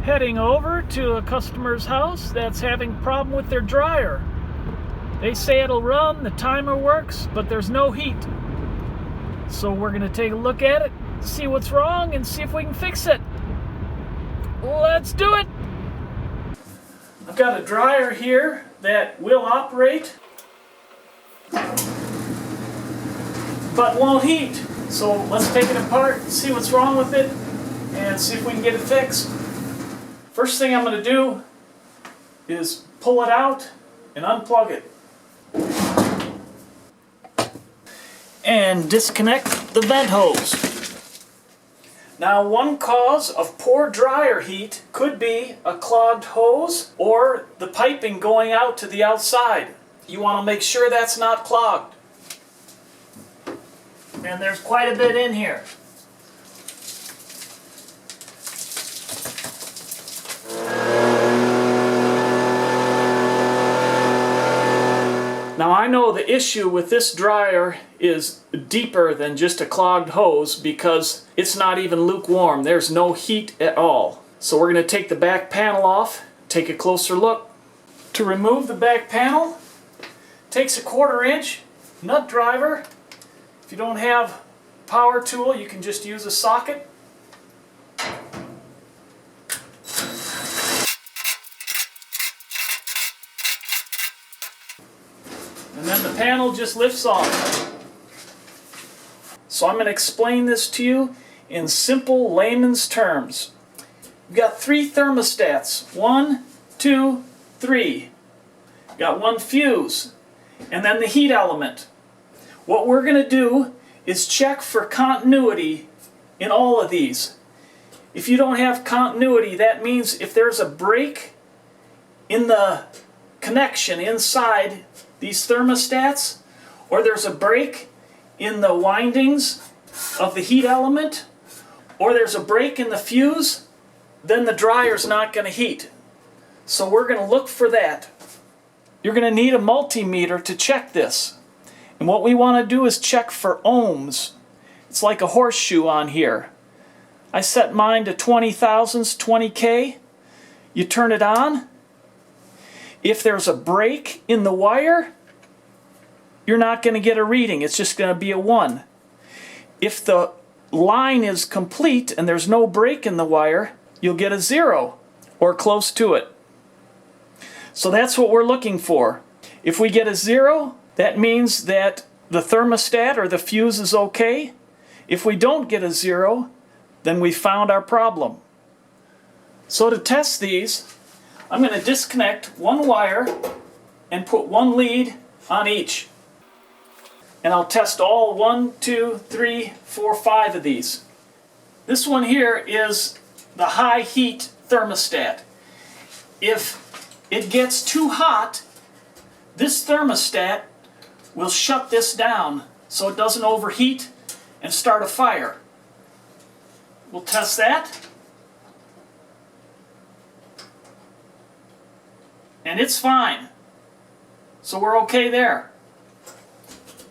Heading over to a customer's house that's having a problem with their dryer. They say it'll run, the timer works, but there's no heat. So we're going to take a look at it, see what's wrong, and see if we can fix it. Let's do it! I've got a dryer here that will operate, but won't heat. So let's take it apart, see what's wrong with it, and see if we can get it fixed. First thing I'm going to do is pull it out and unplug it. And disconnect the vent hose. Now, one cause of poor dryer heat could be a clogged hose or the piping going out to the outside. You want to make sure that's not clogged. And there's quite a bit in here. Now, I know the issue with this dryer is deeper than just a clogged hose because it's not even lukewarm. There's no heat at all. So we're going to take the back panel off, take a closer look. To remove the back panel, takes a 1/4 inch nut driver. If you don't have a power tool, you can just use a socket. And then the panel just lifts off. So I'm going to explain this to you in simple layman's terms. We've got 3 thermostats. 1, 2, 3. We've got 1 fuse. And then the heat element. What we're going to do is check for continuity in all of these. If you don't have continuity, that means if there's a break in the connection inside these thermostats, or there's a break in the windings of the heat element, or there's a break in the fuse, then the dryer's not going to heat. So we're going to look for that. You're going to need a multimeter to check this. And what we want to do is check for ohms. It's like a horseshoe on here. I set mine to 20 thousandths, 20K. You turn it on. If there's a break in the wire, you're not going to get a reading. It's just going to be a 1. If the line is complete and there's no break in the wire, you'll get a 0 or close to it. So that's what we're looking for. If we get a 0, that means that the thermostat or the fuse is okay. If we don't get a 0, then we found our problem. So to test these, I'm going to disconnect 1 wire and put 1 lead on each. And I'll test all 1, 2, 3, 4, 5 of these. This one here is the high heat thermostat. If it gets too hot, this thermostat will shut this down so it doesn't overheat and start a fire. We'll test that. And it's fine. So we're okay there.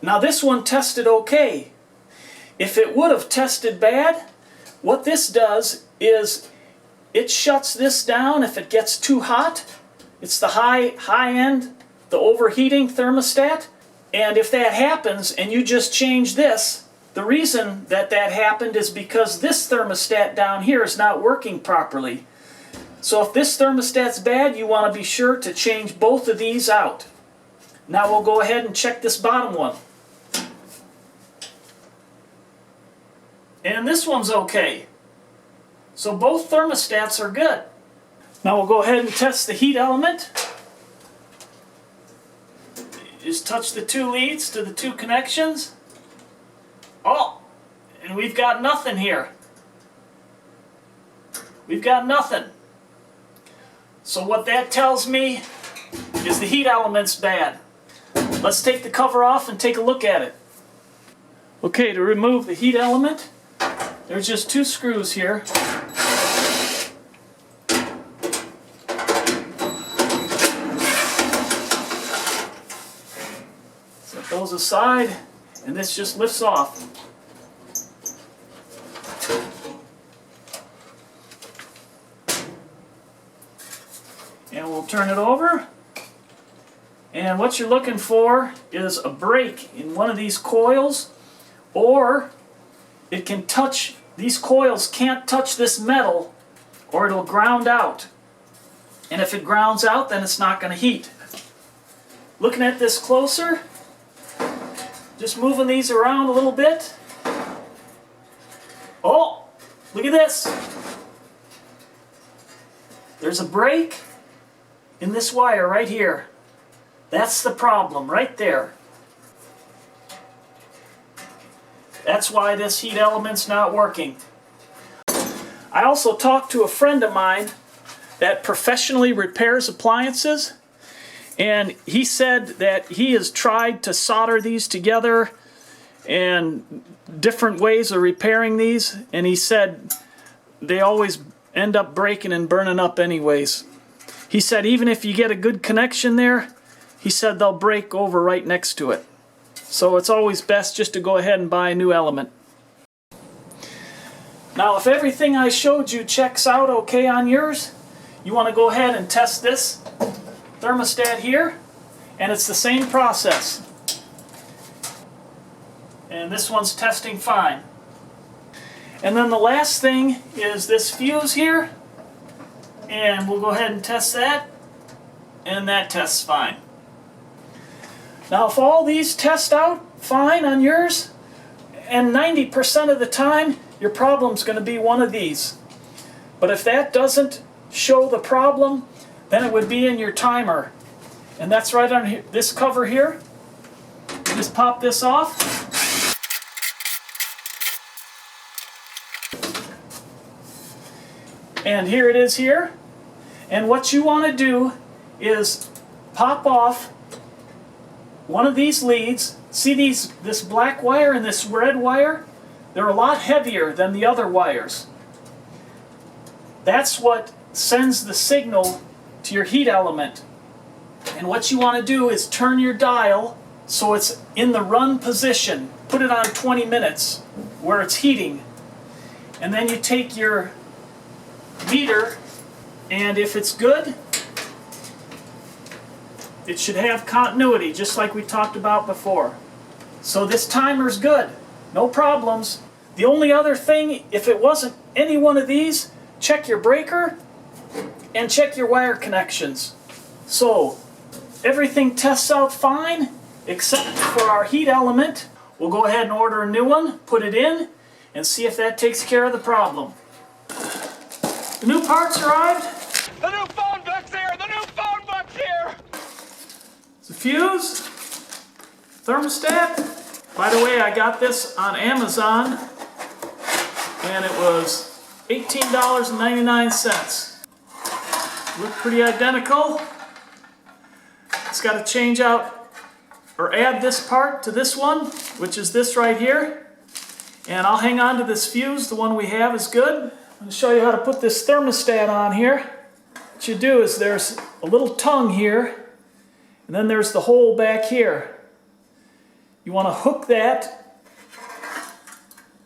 Now this one tested okay. If it would have tested bad, what this does is it shuts this down if it gets too hot. It's the high end, the overheating thermostat. And if that happens and you just change this, the reason that happened is because this thermostat down here is not working properly. So if this thermostat's bad, you want to be sure to change both of these out. Now we'll go ahead and check this bottom one. And this one's okay. So both thermostats are good. Now we'll go ahead and test the heat element. Just touch the 2 leads to the 2 connections. Oh, and we've got nothing here. We've got nothing. So what that tells me is the heat element's bad. Let's take the cover off and take a look at it. Okay, to remove the heat element, there's just 2 screws here. Set those aside, and this just lifts off. And we'll turn it over. And what you're looking for is a break in one of these coils, or it can touch, these coils can't touch this metal or it'll ground out. And if it grounds out, then it's not going to heat. Looking at this closer, just moving these around a little bit. Oh, look at this. There's a break in this wire right here. That's the problem right there. That's why this heat element's not working. I also talked to a friend of mine that professionally repairs appliances, and he said that he has tried to solder these together and different ways of repairing these, and he said they always end up breaking and burning up anyways. He said even if you get a good connection there, he said they'll break over right next to it. So it's always best just to go ahead and buy a new element. Now if everything I showed you checks out okay on yours, you want to go ahead and test this thermostat here, and it's the same process. And this one's testing fine. And then the last thing is this fuse here, and we'll go ahead and test that, and that tests fine. Now if all these test out fine on yours, and 90% of the time your problem's going to be one of these. But if that doesn't show the problem, then it would be in your timer. And that's right on here, this cover here. Just pop this off. And here it is here. And what you want to do is pop off one of these leads. See this black wire and this red wire? They're a lot heavier than the other wires. That's what sends the signal to your heat element. And what you want to do is turn your dial so it's in the run position. Put it on 20 minutes where it's heating. And then you take your meter, and if it's good, it should have continuity, just like we talked about before. So this timer's good, no problems. The only other thing, if it wasn't any one of these, check your breaker and check your wire connections. So everything tests out fine except for our heat element. We'll go ahead and order a new one, put it in, and see if that takes care of the problem. The new parts arrived. The new phone book's here! The new phone book's here! It's a fuse, thermostat. By the way, I got this on Amazon, and it was $18.99. Look pretty identical. It's got to change out or add this part to this one, which is this right here. And I'll hang on to this fuse. The one we have is good. I'm going to show you how to put this thermostat on here. What you do is there's a little tongue here, and then there's the hole back here. You want to hook that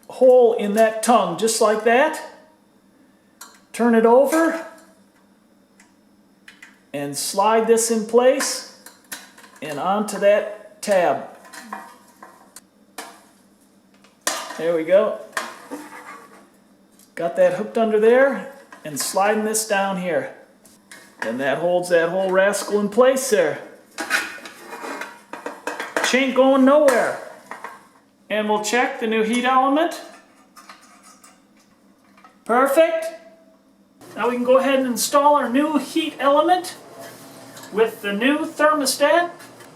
hole in that tongue just like that. Turn it over and slide this in place and onto that tab. There we go. Got that hooked under there and sliding this down here. And that holds that whole rascal in place there. She ain't going nowhere. And we'll check the new heat element. Perfect. Now we can go ahead and install our new heat element with the new thermostat.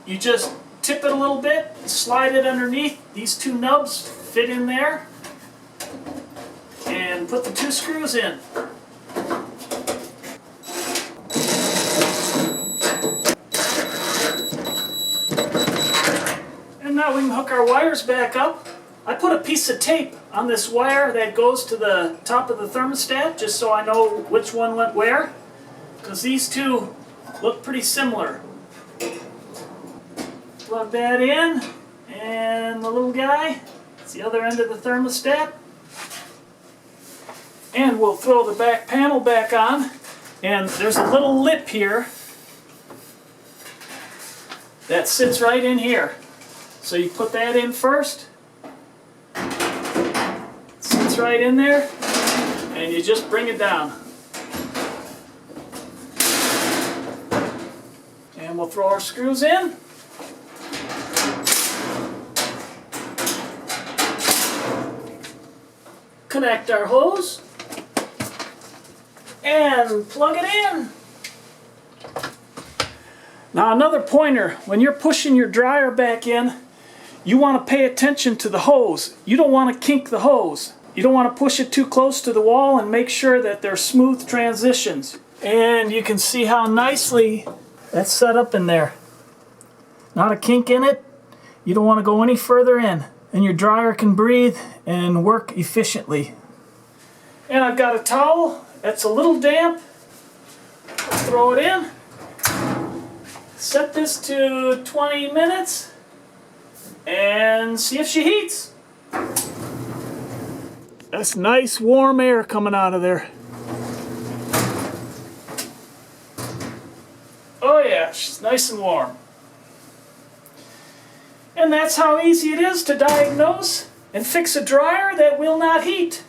You just tip it a little bit, slide it underneath. These two nubs fit in there. And put the two screws in. And now we can hook our wires back up. I put a piece of tape on this wire that goes to the top of the thermostat, just so I know which one went where, because these two look pretty similar. Plug that in, and the little guy, it's the other end of the thermostat. And we'll throw the back panel back on. And there's a little lip here that sits right in here. So you put that in first. Sits right in there. And you just bring it down. And we'll throw our screws in. Connect our hose. And plug it in. Now another pointer, when you're pushing your dryer back in, you want to pay attention to the hose. You don't want to kink the hose. You don't want to push it too close to the wall, and make sure that they're smooth transitions. And you can see how nicely that's set up in there. Not a kink in it. You don't want to go any further in. And your dryer can breathe and work efficiently. And I've got a towel that's a little damp. Throw it in. Set this to 20 minutes and see if she heats. That's nice warm air coming out of there. Oh yeah, she's nice and warm. And that's how easy it is to diagnose and fix a dryer that will not heat.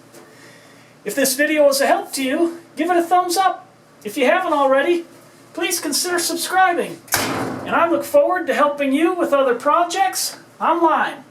If this video was a help to you, give it a thumbs up. If you haven't already, please consider subscribing. And I look forward to helping you with other projects online.